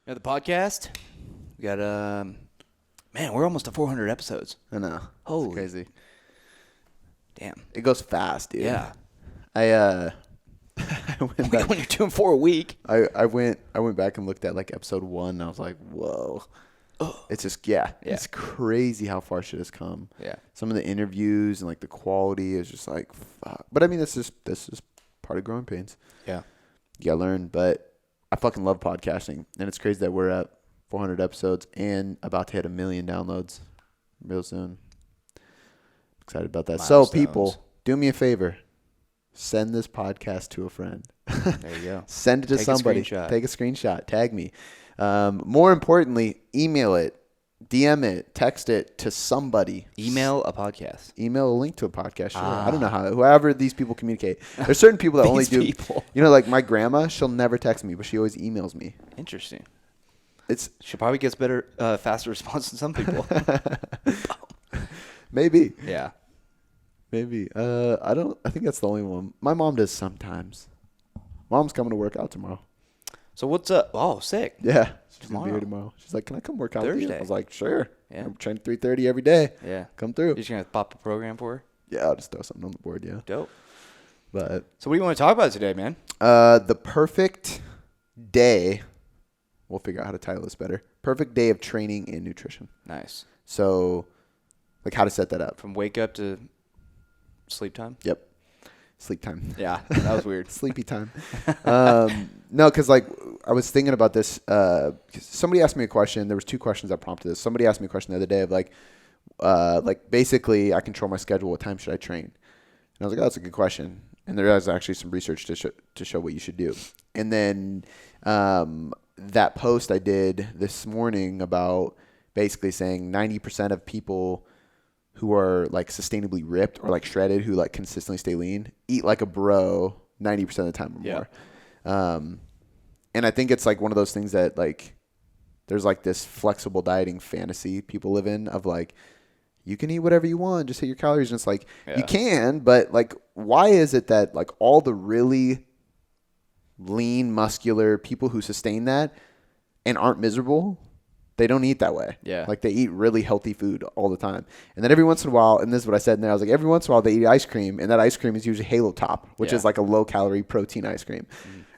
The podcast. We got man, we're almost to 400 episodes. I know. Holy it's crazy. Damn. It goes fast, dude. Yeah. I went back. When you're doing 4 a week. I went back and looked at like episode 1 and I was like, whoa. It's just it's crazy how far shit has come. Yeah. Some of the interviews and like the quality is just like fuck. But I mean this is part of growing pains. Yeah. You gotta learn, but I fucking love podcasting, and it's crazy that we're at 400 episodes and about to hit 1 million downloads real soon. Excited about that. Milestones. So people, do me a favor. Send this podcast to a friend. There you go. Send it to somebody. Take a screenshot. Tag me. More importantly, email it, DM it, text it to somebody. Email a podcast. Email a link to a podcast. Sure. I don't know however these people communicate. There's certain people that only do. People. You know, like my grandma, she'll never text me, but she always emails me. Interesting. She probably gets better, faster response than some people. Maybe. Yeah. Maybe. I think that's the only one. My mom does sometimes. Mom's coming to work out tomorrow. So what's up? Oh, sick. Yeah. She's going to be here tomorrow. She's like, can I come work out with you? Thursday. I was like, sure. Yeah. I'm training 3:30 every day. Yeah. Come through. You're just going to pop a program for her? Yeah, I'll just throw something on the board, yeah. Dope. But So what do you want to talk about today, man? The perfect day, we'll figure out how to title this better. Perfect day of training and nutrition. Nice. So, like how to set that up. From wake up to sleep time? Yep. Sleep time. Yeah, that was weird. Sleepy time. No, because like I was thinking about this. Somebody asked me a question. There was 2 questions that prompted this. Somebody asked me a question the other day of like basically I control my schedule. What time should I train? And I was like, oh, that's a good question. And there is actually some research to show what you should do. And then that post I did this morning about basically saying 90% of people who are like sustainably ripped or like shredded, who like consistently stay lean, eat like a bro 90% of the time or more. And I think it's like one of those things that like there's like this flexible dieting fantasy people live in of like, you can eat whatever you want, just hit your calories. And it's like, you can, but like, why is it that like all the really lean, muscular people who sustain that and aren't miserable, they don't eat that way. Yeah. Like they eat really healthy food all the time. And then every once in a while, and this is what I said in there, I was like, every once in a while they eat ice cream, and that ice cream is usually Halo Top, which is like a low calorie protein ice cream.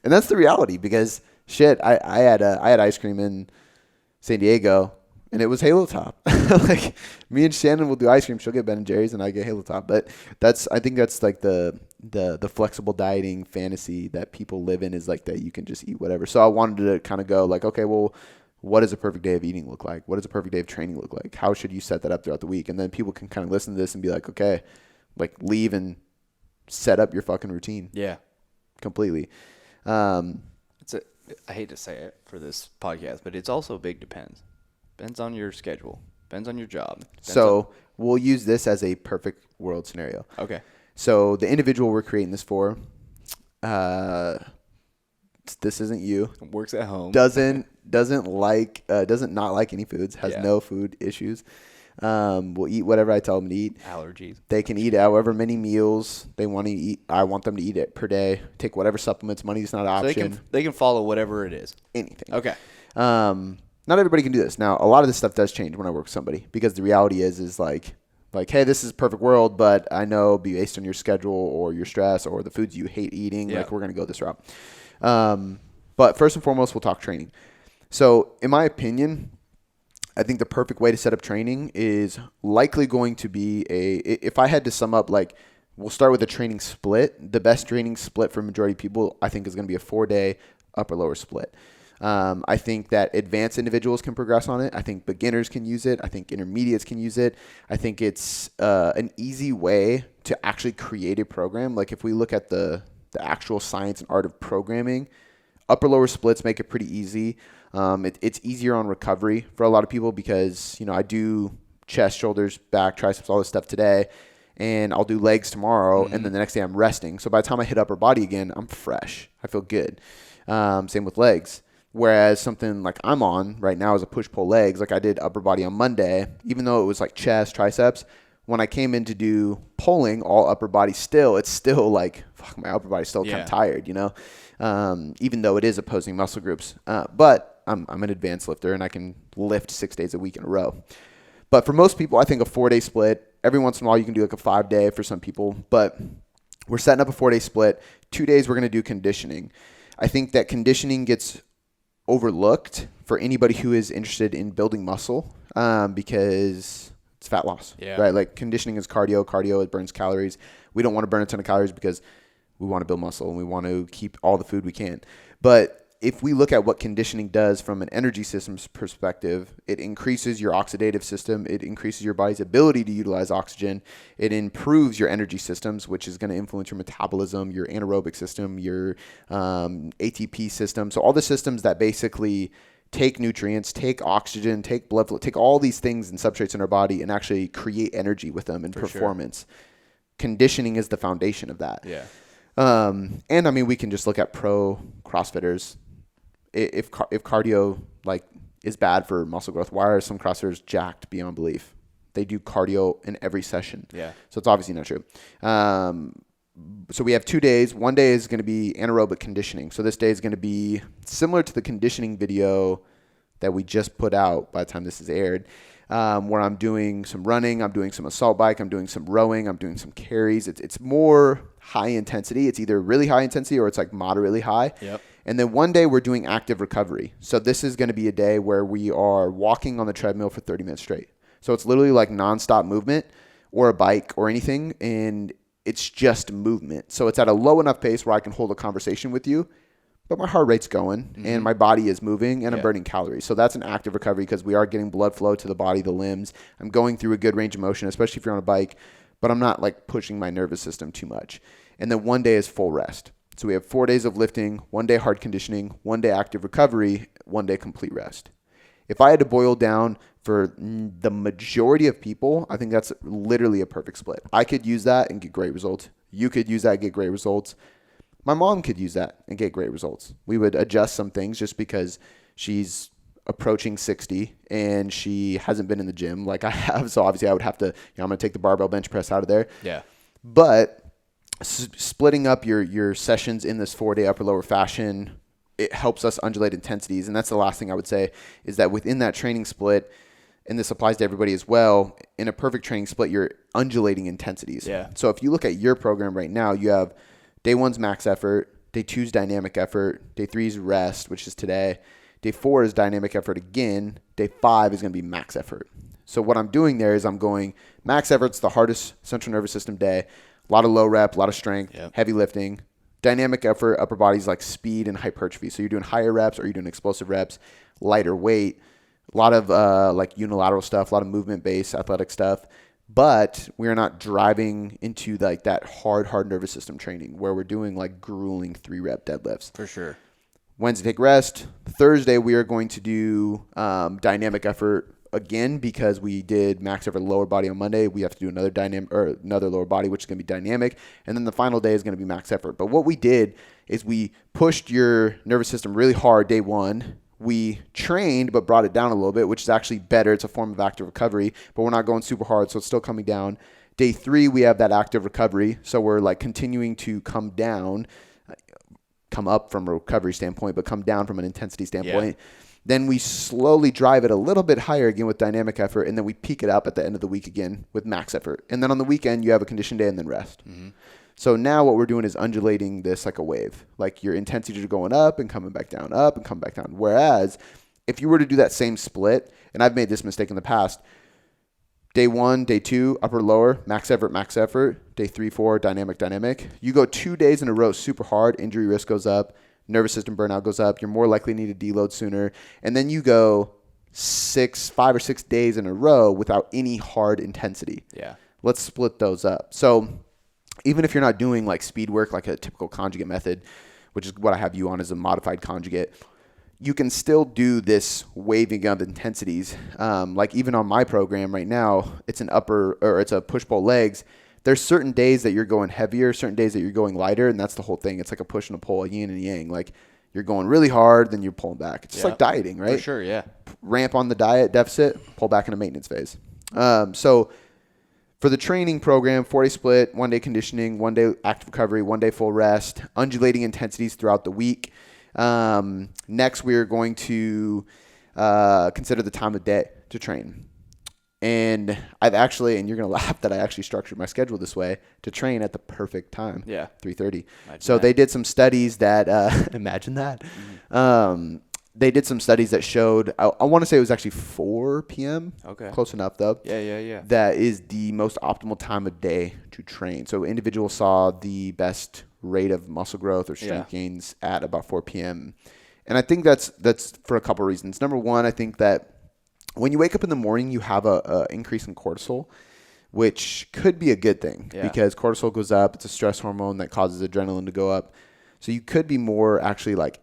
And that's the reality because shit, I had ice cream in San Diego and it was Halo Top. Like me and Shannon will do ice cream. She'll get Ben and Jerry's and I get Halo Top. But I think that's like the flexible dieting fantasy that people live in, is like that you can just eat whatever. So I wanted to kind of go like, okay, well, what does a perfect day of eating look like? What does a perfect day of training look like? How should you set that up throughout the week? And then people can kind of listen to this and be like, okay, like leave and set up your fucking routine. Yeah. Completely. I hate to say it for this podcast, but it's also big depends. Depends on your schedule. Depends on your job. We'll use this as a perfect world scenario. Okay. So the individual we're creating this for, this isn't you. Works at home. Doesn't not like any foods. Has no food issues. Will eat whatever I tell them to eat. Allergies. They can eat however many meals they want to eat. I want them to eat it per day. Take whatever supplements. Money is not an option. So they can follow whatever it is. Anything. Okay. Not everybody can do this. Now, a lot of this stuff does change when I work with somebody, because the reality is like, hey, this is a perfect world, but I know based on your schedule or your stress or the foods you hate eating, like we're going to go this route. But first and foremost, we'll talk training. So in my opinion, I think the perfect way to set up training is likely going to be if I had to sum up, like, we'll start with a training split. The best training split for majority of people, I think, is going to be a 4-day upper lower split. I think that advanced individuals can progress on it. I think beginners can use it. I think intermediates can use it. I think it's an easy way to actually create a program. Like if we look at the actual science and art of programming, upper lower splits make it pretty easy. It's easier on recovery for a lot of people because, I do chest, shoulders, back, triceps, all this stuff today, and I'll do legs tomorrow, and then the next day I'm resting. So by the time I hit upper body again, I'm fresh. I feel good. Same with legs. Whereas something like I'm on right now is a push-pull legs. Like I did upper body on Monday, even though it was like chest, triceps. When I came in to do pulling all upper body it's still like, fuck, my upper body's still kind of tired, even though it is opposing muscle groups. But I'm an advanced lifter and I can lift 6 days a week in a row. But for most people, I think a 4-day split, every once in a while you can do like a 5-day for some people, but we're setting up a 4-day split. 2 days we're going to do conditioning. I think that conditioning gets overlooked for anybody who is interested in building muscle because it's fat loss, right? Like conditioning is cardio. Cardio, it burns calories. We don't want to burn a ton of calories because we want to build muscle and we want to keep all the food we can. But if we look at what conditioning does from an energy systems perspective, it increases your oxidative system. It increases your body's ability to utilize oxygen. It improves your energy systems, which is going to influence your metabolism, your anaerobic system, your ATP system. So all the systems that basically take nutrients, take oxygen, take blood flow, take all these things and substrates in our body and actually create energy with them and performance. Sure. Conditioning is the foundation of that. Yeah. And I mean, we can just look at pro CrossFitters. If cardio like is bad for muscle growth, why are some CrossFitters jacked beyond belief? They do cardio in every session. Yeah. So it's obviously not true. So we have 2 days. 1 day is going to be anaerobic conditioning. So this day is going to be similar to the conditioning video that we just put out by the time this is aired, where I'm doing some running, I'm doing some assault bike, I'm doing some rowing, I'm doing some carries. It's more high intensity. It's either really high intensity or it's like moderately high. Yep. And then 1 day we're doing active recovery. So this is going to be a day where we are walking on the treadmill for 30 minutes straight. So it's literally like nonstop movement or a bike or anything. And it's just movement. So it's at a low enough pace where I can hold a conversation with you, but my heart rate's going and my body is moving and I'm burning calories. So that's an active recovery because we are getting blood flow to the body, the limbs. I'm going through a good range of motion, especially if you're on a bike, but I'm not like pushing my nervous system too much. And then 1 day is full rest. So we have 4 days of lifting, 1 day hard conditioning, 1 day active recovery, 1 day complete rest. If I had to boil down for the majority of people, I think that's literally a perfect split. I could use that and get great results. You could use that and get great results. My mom could use that and get great results. We would adjust some things just because she's approaching 60 and she hasn't been in the gym like I have. So obviously I would have to, I'm going to take the barbell bench press out of there. Yeah. But splitting up your sessions in this 4-day upper lower fashion, it helps us undulate intensities. And that's the last thing I would say is that within that training split, and this applies to everybody as well, in a perfect training split, you're undulating intensities. Yeah. So if you look at your program right now, you have day 1's max effort, day 2's dynamic effort, day 3's rest, which is today, day 4 is dynamic effort again, day 5 is going to be max effort. So what I'm doing there is I'm going max effort's the hardest central nervous system day, a lot of low rep, a lot of strength, heavy lifting. Dynamic effort, upper body's like speed and hypertrophy. So you're doing higher reps or you're doing explosive reps, lighter weight, a lot of like unilateral stuff, a lot of movement-based athletic stuff. But we are not driving into like that hard nervous system training where we're doing like grueling 3-rep deadlifts. For sure. Wednesday, take rest. Thursday, we are going to do dynamic effort again because we did max effort lower body on Monday. We have to do another dynamic or another lower body, which is going to be dynamic. And then the final day is going to be max effort. But what we did is we pushed your nervous system really hard day 1. We trained but brought it down a little bit, which is actually better. It's a form of active recovery, but we're not going super hard, so it's still coming down. Day 3, we have that active recovery, so we're like continuing to come down, come up from a recovery standpoint, but come down from an intensity standpoint. Yeah. Then we slowly drive it a little bit higher again with dynamic effort, and then we peak it up at the end of the week again with max effort. And then on the weekend, you have a condition day and then rest. Mm-hmm. So now what we're doing is undulating this like a wave. Like your intensities are going up and coming back down, up and coming back down. Whereas if you were to do that same split, and I've made this mistake in the past, day 1, day 2, upper, lower, max effort, day 3, 4, dynamic. You go 2 days in a row super hard, injury risk goes up, nervous system burnout goes up, you're more likely to need to deload sooner. And then you go 5 or 6 days in a row without any hard intensity. Yeah. Let's split those up. So even if you're not doing like speed work, like a typical conjugate method, which is what I have you on as a modified conjugate, you can still do this waving of intensities. Like even on my program right now, it's it's a push-pull legs. There's certain days that you're going heavier, certain days that you're going lighter, and that's the whole thing. It's like a push and a pull, a yin and a yang. Like you're going really hard, then you're pulling back. It's just like dieting, right? For sure, yeah. Ramp on the diet deficit, pull back in a maintenance phase. So for the training program, 4-day split, 1 day conditioning, 1 day active recovery, 1 day full rest, undulating intensities throughout the week. Next, we're going to consider the time of day to train. And I've actually, and you're going to laugh that I actually structured my schedule this way to train at the perfect time. Yeah. 3:30. Imagine So that. they did some studies that, imagine that. They did some studies that showed, I want to say it was actually 4 p.m. Okay. Close enough though. Yeah. That is the most optimal time of day to train. So individuals saw the best rate of muscle growth or strength gains at about 4 p.m. And I think that's for a couple of reasons. Number one, I think that when you wake up in the morning, you have a increase in cortisol, which could be a good thing because cortisol goes up. It's a stress hormone that causes adrenaline to go up. So you could be more actually like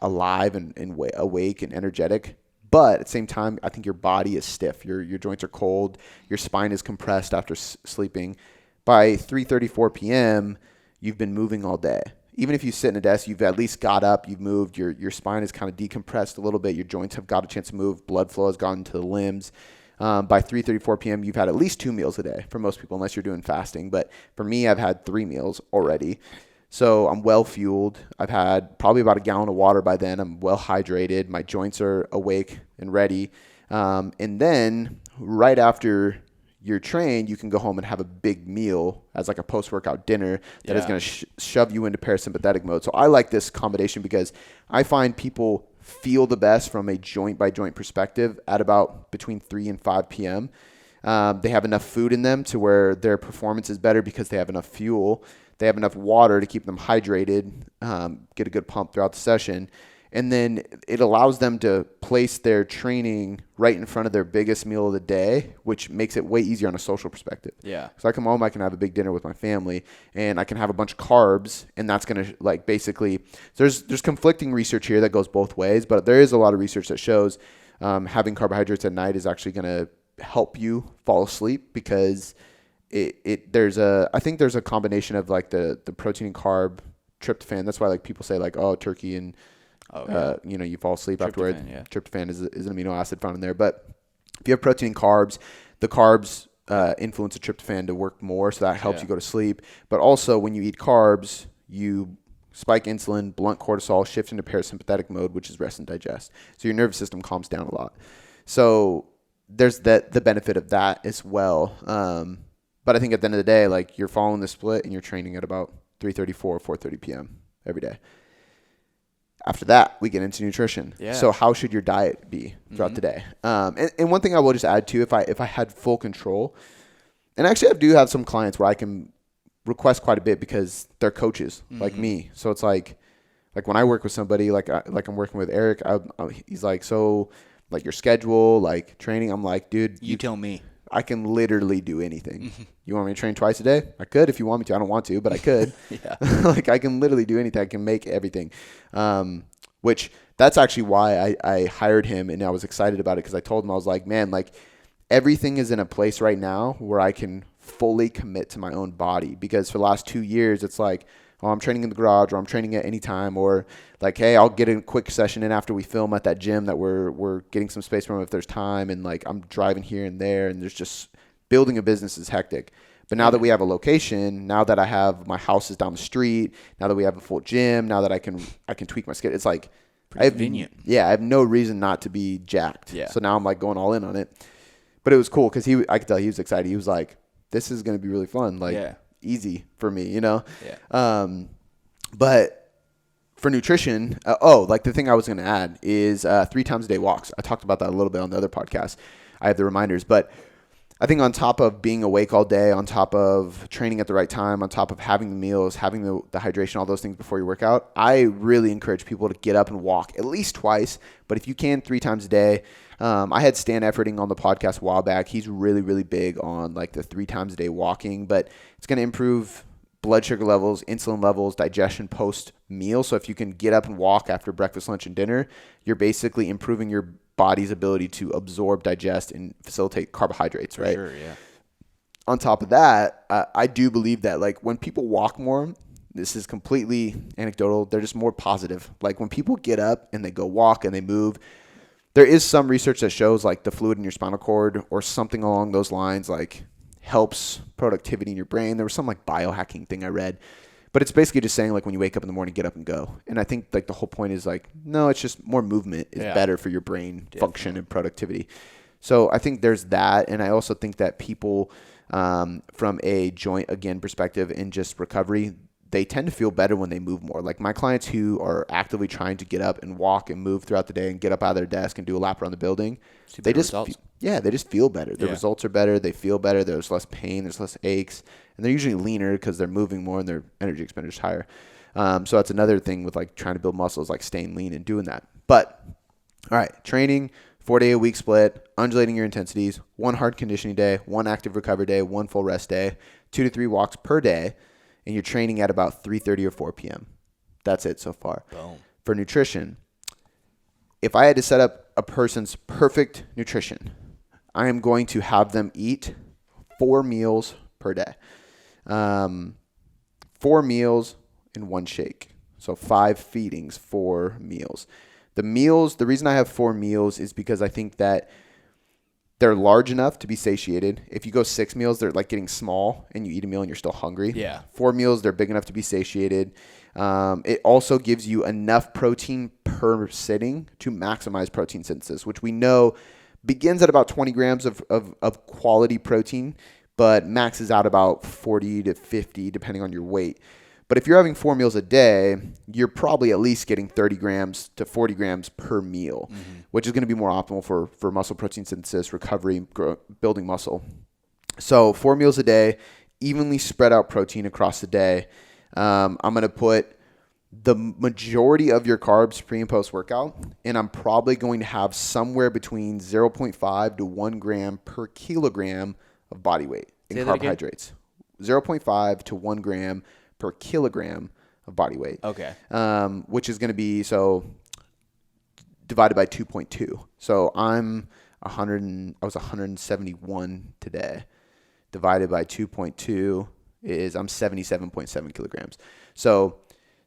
alive and awake and energetic. But at the same time, I think your body is stiff. Your joints are cold. Your spine is compressed after sleeping. By 3:30, 4 p.m., you've been moving all day. Even if you sit in a desk, you've at least got up, you've moved, your spine is kind of decompressed a little bit, your joints have got a chance to move, blood flow has gone to the limbs. By 3:30, 4 p.m., you've had at least 2 meals a day for most people, unless you're doing fasting. But for me, I've had 3 meals already. So I'm well fueled. I've had probably about a gallon of water by then. I'm well hydrated. My joints are awake and ready. And then right after you're trained, you can go home and have a big meal as like a post-workout dinner that is going to shove you into parasympathetic mode. So I like this combination because I find people feel the best from a joint-by-joint perspective at about between 3 and 5 p.m. They have enough food in them to where their performance is better because they have enough fuel. They have enough water to keep them hydrated, get a good pump throughout the session. And then it allows them to place their training right in front of their biggest meal of the day, which makes it way easier on a social perspective. Yeah. So I come home, I can have a big dinner with my family, and I can have a bunch of carbs, and that's going to like basically there's conflicting research here that goes both ways, but there is a lot of research that shows having carbohydrates at night is actually going to help you fall asleep because I think there's a combination of like the protein and carb tryptophan. That's why like people say like, oh, turkey and you fall asleep afterwards. Yeah. Tryptophan is an amino acid found in there. But if you have protein and carbs, the carbs influence the tryptophan to work more, so that helps you go to sleep. But also when you eat carbs, you spike insulin, blunt cortisol, shift into parasympathetic mode, which is rest and digest. So your nervous system calms down a lot. So there's the benefit of that as well. But I think at the end of the day, like you're following the split and you're training at about 3:34, 4:30 p.m. every day. After that, we get into nutrition. Yeah. So how should your diet be throughout the day? And one thing I will just add too, if I had full control, and actually I do have some clients where I can request quite a bit because they're coaches like me. So it's like when I work with somebody, like I'm working with Eric, he's like, so like your schedule, like training. I'm like, dude, you tell me. I can literally do anything. You want me to train twice a day? I could if you want me to. I don't want to, but I could. Like I can literally do anything. I can make everything. Which that's actually why I hired him, and I was excited about it because I told him, I was like, man, like everything is in a place right now where I can fully commit to my own body, because for the last 2 years, it's like, oh, I'm training in the garage, or I'm training at any time, or like, hey, I'll get a quick session in after we film at that gym that we're getting some space from if there's time, and like I'm driving here and there, and there's just building a business is hectic. But now that we have a location, now that I have my house is down the street, now that we have a full gym, now that I can tweak my schedule, it's like convenient. I have no reason not to be jacked. Yeah. So now I'm like going all in on it. But it was cool because I could tell he was excited. He was like, this is going to be really fun. Like easy for me, you know? Yeah. But for nutrition, like the thing I was going to add is 3 times a day walks. I talked about that a little bit on the other podcast. I have the reminders, but I think on top of being awake all day, on top of training at the right time, on top of having the meals, having the hydration, all those things before you work out, I really encourage people to get up and walk at least twice, but if you can, 3 times a day. I had Stan Efforting on the podcast a while back. He's really, really big on like the 3 times a day walking, but it's going to improve blood sugar levels, insulin levels, digestion post meal. So if you can get up and walk after breakfast, lunch, and dinner, you're basically improving your body's ability to absorb, digest, and facilitate carbohydrates, right? For sure, yeah. On top of that, I do believe that like when people walk more, this is completely anecdotal, they're just more positive. Like when people get up and they go walk and they move, there is some research that shows like the fluid in your spinal cord or something along those lines like helps productivity in your brain. There was some like biohacking thing I read. But But it's basically just saying like when you wake up in the morning, get up and go. And I think like the whole point is like, no, it's just more movement is better for your brain function and productivity. So I think there's that. And I also think that people from a joint again perspective and just recovery, they tend to feel better when they move more. Like my clients who are actively trying to get up and walk and move throughout the day and get up out of their desk and do a lap around the building, they just feel better. The results are better. They feel better. There's less pain. There's less aches. And they're usually leaner because they're moving more and their energy expenditure is higher. So that's another thing with like trying to build muscles, like staying lean and doing that. But all right, training, 4-day-a-week split, undulating your intensities, 1 hard conditioning day, 1 active recovery day, 1 full rest day, 2 to 3 walks per day. And you're training at about 3:30 or 4 p.m. That's it so far. Boom. For nutrition, if I had to set up a person's perfect nutrition, I am going to have them eat 4 meals per day. 4 meals and 1 shake. So 5 feedings, 4 meals. The reason I have 4 meals is because I think that they're large enough to be satiated. If you go 6 meals, they're like getting small and you eat a meal and you're still hungry. Yeah. 4 meals, they're big enough to be satiated. It also gives you enough protein per sitting to maximize protein synthesis, which we know begins at about 20 grams of quality protein, but maxes out about 40 to 50 depending on your weight. But if you're having 4 meals a day, you're probably at least getting 30 grams to 40 grams per meal, which is going to be more optimal for muscle protein synthesis, recovery, building muscle. So 4 meals a day, evenly spread out protein across the day. I'm going to put the majority of your carbs pre and post workout, and I'm probably going to have somewhere between 0.5 to 1 gram per kilogram of body weight in carbohydrates. 0.5 to 1 gram per kilogram of body weight. Okay. Which is going to be divided by 2.2. So I was 171 today. Divided by 2.2 is I'm 77.7 kilograms. So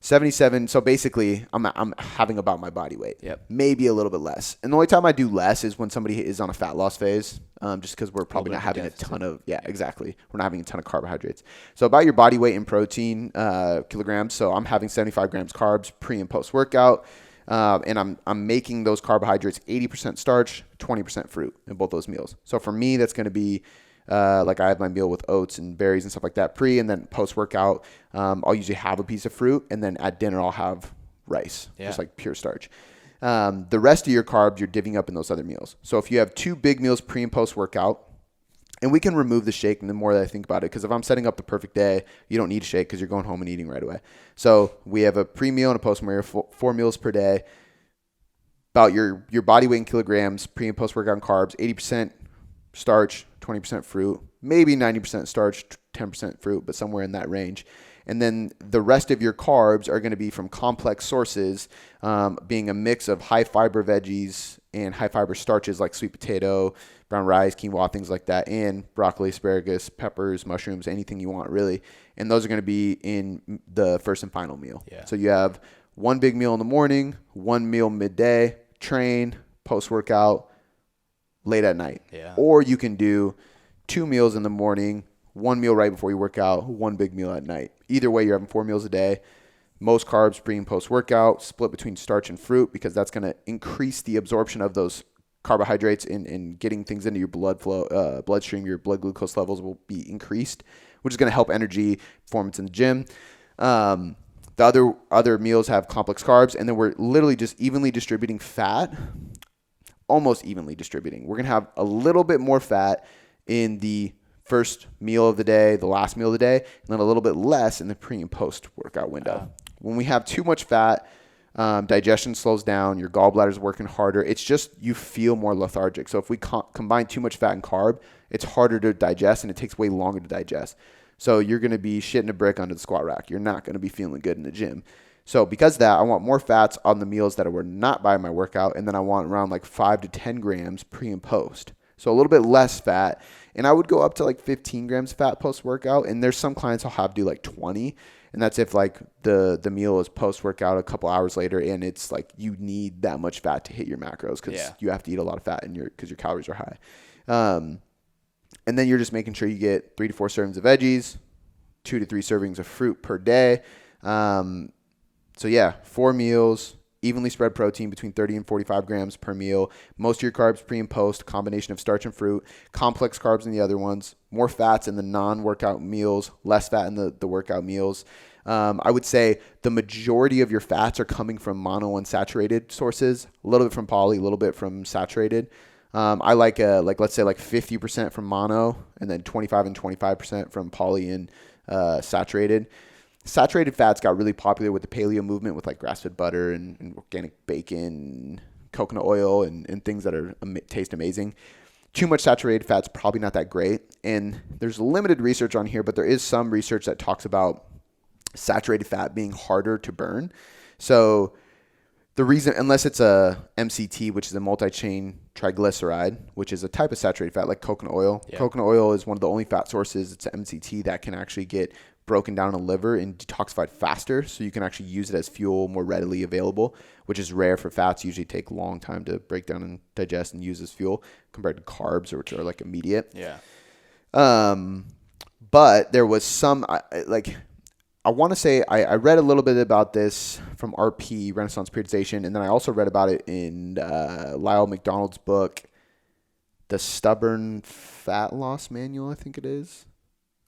77. So basically, I'm having about my body weight. Yep. Maybe a little bit less. And the only time I do less is when somebody is on a fat loss phase, just because we're probably not having a ton of exactly. We're not having a ton of carbohydrates. So about your body weight in protein kilograms. So I'm having 75 grams carbs pre and post workout, and I'm making those carbohydrates 80% starch, 20% fruit in both those meals. So for me, that's going to be like I have my meal with oats and berries and stuff like that pre, and then post workout, I'll usually have a piece of fruit, and then at dinner I'll have rice, just like pure starch. The rest of your carbs you're divvying up in those other meals. So if you have 2 big meals pre and post workout, and we can remove the shake, and the more that I think about it, because if I'm setting up the perfect day, you don't need a shake because you're going home and eating right away. So we have a pre-meal and a post-meal, 4 meals per day. About your body weight in kilograms, pre and post workout carbs, 80% starch, 20% fruit, maybe 90% starch, 10% fruit, but somewhere in that range. And then the rest of your carbs are going to be from complex sources, being a mix of high fiber veggies and high fiber starches like sweet potato, brown rice, quinoa, things like that, and broccoli, asparagus, peppers, mushrooms, anything you want really. And those are going to be in the first and final meal. Yeah. So you have 1 big meal in the morning, 1 meal midday, train, post-workout, late at night. Yeah. Or you can do 2 meals in the morning, 1 meal right before you work out, 1 big meal at night. Either way, you're having 4 meals a day. Most carbs pre and post workout, split between starch and fruit, because that's going to increase the absorption of those carbohydrates and getting things into your bloodstream. Your blood glucose levels will be increased, which is going to help energy performance in the gym. The other meals have complex carbs, and then we're literally just evenly distributing fat, almost evenly distributing. We're going to have a little bit more fat in the first meal of the day, the last meal of the day, and then a little bit less in the pre and post workout window. When we have too much fat, digestion slows down, your gallbladder's working harder. It's just you feel more lethargic. So if we combine too much fat and carb, it's harder to digest, and it takes way longer to digest. So you're going to be shitting a brick under the squat rack. You're not going to be feeling good in the gym. So because of that, I want more fats on the meals that were not by my workout, and then I want around like 5 to 10 grams pre and post. So a little bit less fat, and I would go up to like 15 grams fat post-workout, and there's some clients I'll have do like 20, and that's if like the meal is post-workout a couple hours later, and it's like you need that much fat to hit your macros because you have to eat a lot of fat because your calories are high. And then you're just making sure you get 3 to 4 servings of veggies, 2 to 3 servings of fruit per day. So yeah, 4 meals, evenly spread protein between 30 and 45 grams per meal. Most of your carbs pre and post, combination of starch and fruit, complex carbs in the other ones, more fats in the non-workout meals, less fat in the workout meals. I would say the majority of your fats are coming from monounsaturated sources, a little bit from poly, a little bit from saturated. I like let's say like 50% from mono and then 25 and 25% from poly and saturated. Saturated fats got really popular with the paleo movement with like grass-fed butter and organic bacon, coconut oil, and things that are taste amazing. Too much saturated fat's probably not that great. And there's limited research on here, but there is some research that talks about saturated fat being harder to burn. So the reason, unless it's a MCT, which is a multi-chain triglyceride, which is a type of saturated fat like coconut oil. Yeah. Coconut oil is one of the only fat sources, it's an MCT, that can actually get broken down in the liver and detoxified faster. So you can actually use it as fuel more readily available, which is rare for fats. Usually take a long time to break down and digest and use as fuel compared to carbs, which are like immediate. Yeah. But there was some, I want to say I read a little bit about this from RP, Renaissance Periodization, and then I also read about it in Lyle McDonald's book, The Stubborn Fat Loss Manual, I think it is,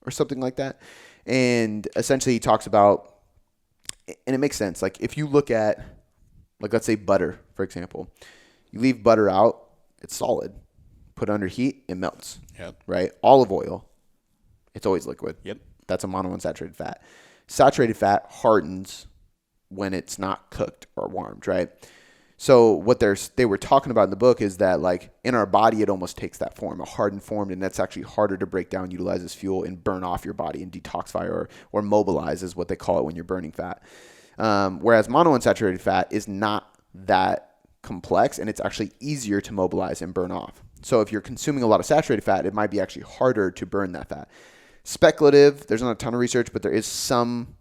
or something like that. And essentially he talks about, and it makes sense, like if you look at, like let's say butter, for example, you leave butter out, it's solid. Put it under heat, it melts. Yep. Right? Olive oil, it's always liquid. Yep. That's a monounsaturated fat. Saturated fat hardens when it's not cooked or warmed, right? So what they were talking about in the book is that like in our body, it almost takes that form, a hardened form, and that's actually harder to break down, utilize as fuel, and burn off your body and detoxify or mobilize is what they call it when you're burning fat. Whereas monounsaturated fat is not that complex, and it's actually easier to mobilize and burn off. So if you're consuming a lot of saturated fat, it might be actually harder to burn that fat. Speculative, there's not a ton of research, but there is some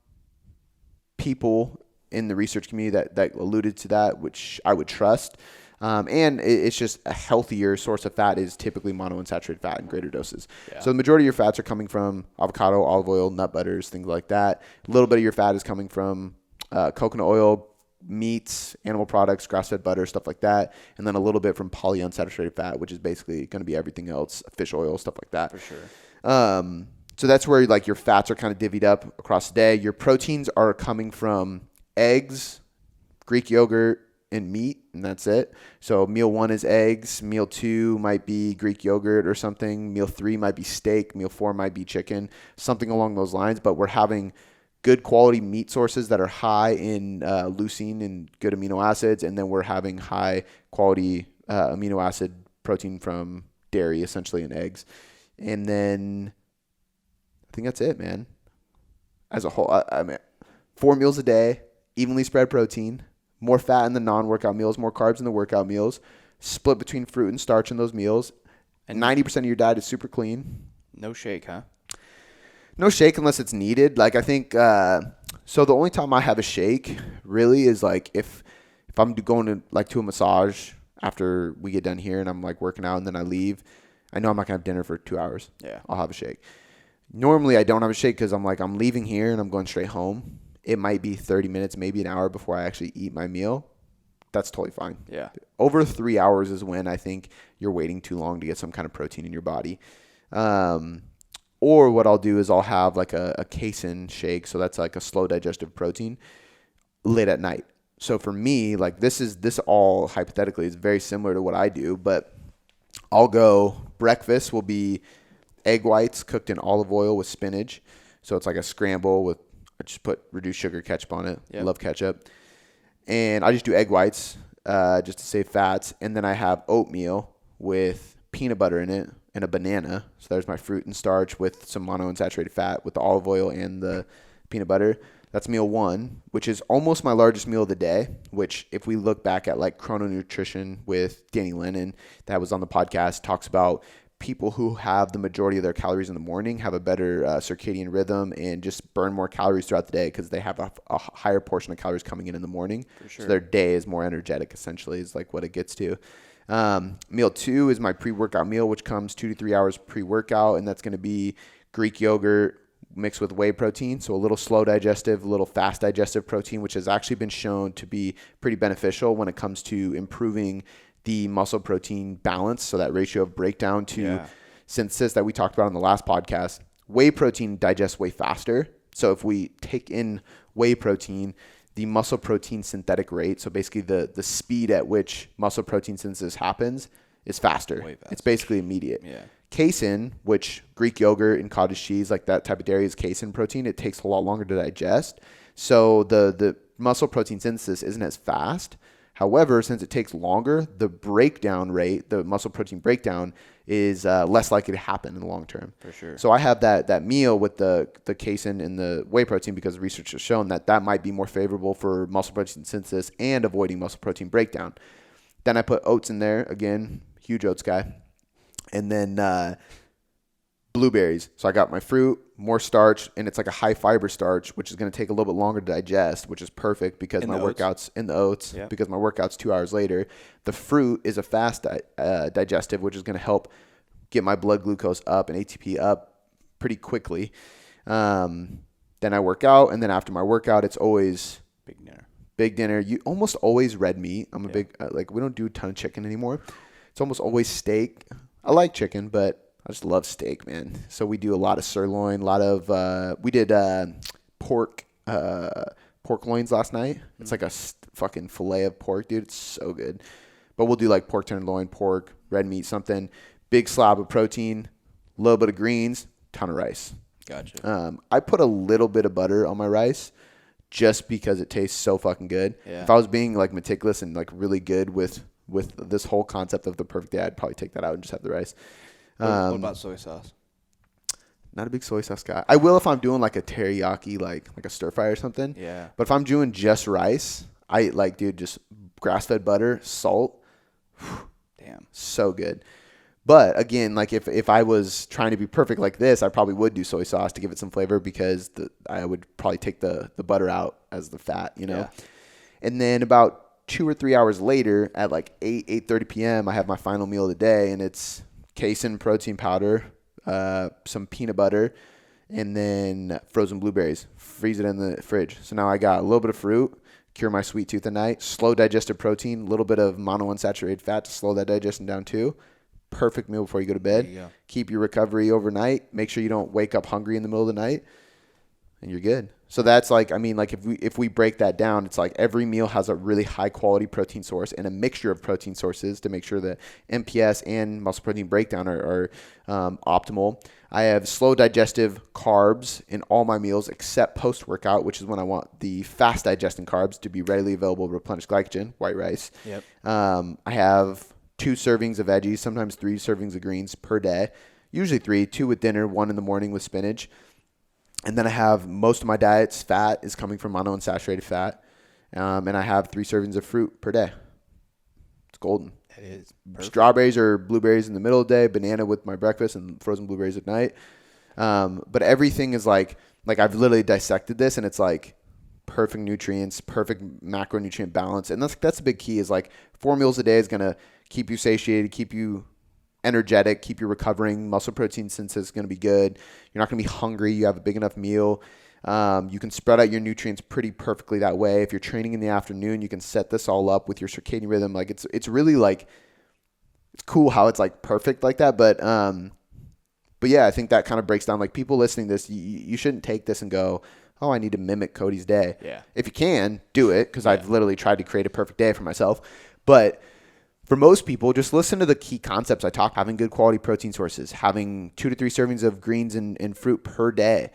people in the research community that alluded to that, which I would trust. And it's just a healthier source of fat is typically monounsaturated fat in greater doses. Yeah. So the majority of your fats are coming from avocado, olive oil, nut butters, things like that. A little bit of your fat is coming from coconut oil, meats, animal products, grass-fed butter, stuff like that. And then a little bit from polyunsaturated fat, which is basically going to be everything else, fish oil, stuff like that. For sure. So that's where like your fats are kind of divvied up across the day. Your proteins are coming from eggs, Greek yogurt, and meat, and that's it. So meal 1 is eggs. Meal 2 might be Greek yogurt or something. Meal 3 might be steak. Meal 4 might be chicken, something along those lines. But we're having good quality meat sources that are high in leucine and good amino acids, and then we're having high quality amino acid protein from dairy, essentially, and eggs. And then I think that's it, man. As a whole, I mean, 4 meals a day, evenly spread protein, more fat in the non-workout meals, more carbs in the workout meals, split between fruit and starch in those meals. And 90% of your diet is super clean. No shake, huh? No shake unless it's needed. Like I think, so the only time I have a shake really is like if I'm going to a massage after we get done here and I'm like working out and then I leave, I know I'm not going to have dinner for 2 hours. Yeah. I'll have a shake. Normally I don't have a shake because I'm leaving here and I'm going straight home. It might be 30 minutes, maybe an hour before I actually eat my meal. That's totally fine. Yeah. Over 3 hours is when I think you're waiting too long to get some kind of protein in your body. Or what I'll do is I'll have like a casein shake. So that's like a slow digestive protein late at night. So for me, like this all hypothetically is very similar to what I do, but I'll go breakfast will be egg whites cooked in olive oil with spinach. So it's like a scramble with, I just put reduced sugar ketchup on it. Yep. Love ketchup. And I just do egg whites just to save fats. And then I have oatmeal with peanut butter in it and a banana. So there's my fruit and starch with some monounsaturated fat with the olive oil and the peanut butter. That's meal 1, which is almost my largest meal of the day, which if we look back at like Chrono Nutrition with Danny Lennon that was on the podcast, talks about people who have the majority of their calories in the morning have a better circadian rhythm and just burn more calories throughout the day because they have a higher portion of calories coming in the morning. For sure. So their day is more energetic, essentially, is like what it gets to. Meal 2 is my pre-workout meal, which comes 2 to 3 hours pre-workout, and that's going to be Greek yogurt mixed with whey protein. So a little slow digestive, a little fast digestive protein, which has actually been shown to be pretty beneficial when it comes to improving the muscle protein balance. So that ratio of breakdown to synthesis that we talked about on the last podcast. Whey protein digests way faster. So if we take in whey protein, the muscle protein synthetic rate, so basically the speed at which muscle protein synthesis happens, is faster. Way faster. It's basically immediate. Yeah. Casein, which Greek yogurt and cottage cheese, like that type of dairy, is casein protein. It takes a lot longer to digest. So the muscle protein synthesis isn't as fast. However, since it takes longer, the breakdown rate, the muscle protein breakdown, is less likely to happen in the long term. For sure. So I have that meal with the casein and the whey protein because research has shown that might be more favorable for muscle protein synthesis and avoiding muscle protein breakdown. Then I put oats in there. Again, huge oats guy. And then blueberries. So I got my fruit, more starch, and it's like a high fiber starch, which is going to take a little bit longer to digest, which is perfect because my workout's in the oats, because my workout's 2 hours later. The fruit is a fast digestive, which is going to help get my blood glucose up and ATP up pretty quickly. Then I work out, and then after my workout, it's always big dinner. You almost always red meat. I'm a big, we don't do a ton of chicken anymore. It's almost always steak. I like chicken, but I just love steak, man. So we do a lot of sirloin, we did pork loins last night. It's like a fucking fillet of pork, dude. It's so good. But we'll do like pork tenderloin, pork, red meat, something. Big slab of protein, a little bit of greens, ton of rice. Gotcha. I put a little bit of butter on my rice just because it tastes so fucking good. Yeah. If I was being like meticulous and like really good with this whole concept of the perfect day, I'd probably take that out and just have the rice. What about soy sauce? Not a big soy sauce guy. I will if I'm doing like a teriyaki, like a stir fry or something. Yeah. But if I'm doing just rice, I like, dude, just grass-fed butter, salt. Damn. So good. But again, like if I was trying to be perfect like this, I probably would do soy sauce to give it some flavor because I would probably take the butter out as the fat, you know? Yeah. And then about 2 or 3 hours later at like 8:30 p.m., I have my final meal of the day, and it's casein protein powder, some peanut butter, and then frozen blueberries. Freeze it in the fridge. So now I got a little bit of fruit, cure my sweet tooth at night, slow digested protein, a little bit of monounsaturated fat to slow that digestion down too. Perfect meal before you go to bed. There you go. Keep your recovery overnight. Make sure you don't wake up hungry in the middle of the night, and you're good. So that's like, I mean, like if we break that down, it's like every meal has a really high quality protein source and a mixture of protein sources to make sure that MPS and muscle protein breakdown are optimal. I have slow digestive carbs in all my meals except post-workout, which is when I want the fast digesting carbs to be readily available to replenish glycogen, white rice. Yep. I have 2 servings of veggies, sometimes 3 servings of greens per day, usually 3, 2 with dinner, 1 in the morning with spinach. And then I have most of my diet's fat is coming from monounsaturated fat. And I have 3 servings of fruit per day. It's golden. That is perfect. Strawberries or blueberries in the middle of the day, banana with my breakfast, and frozen blueberries at night. But everything is like I've literally dissected this, and it's like perfect nutrients, perfect macronutrient balance. And that's a big key is like 4 meals a day is going to keep you satiated, keep you energetic, keep you recovering. Muscle protein synthesis is going to be good. You're not going to be hungry. You have a big enough meal. You can spread out your nutrients pretty perfectly that way. If you're training in the afternoon, you can set this all up with your circadian rhythm. Like it's really like, it's cool how it's like perfect like that. But yeah, I think that kind of breaks down, like people listening to this, you shouldn't take this and go, oh, I need to mimic Cody's day. Yeah. If you can, do it. Cause I've literally tried to create a perfect day for myself, but for most people, just listen to the key concepts I talk, having good quality protein sources, having 2 to 3 servings of greens and fruit per day,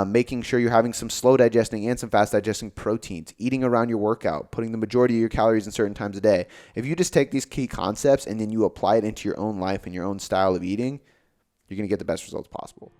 making sure you're having some slow digesting and some fast digesting proteins, eating around your workout, putting the majority of your calories in certain times a day. If you just take these key concepts and then you apply it into your own life and your own style of eating, you're going to get the best results possible.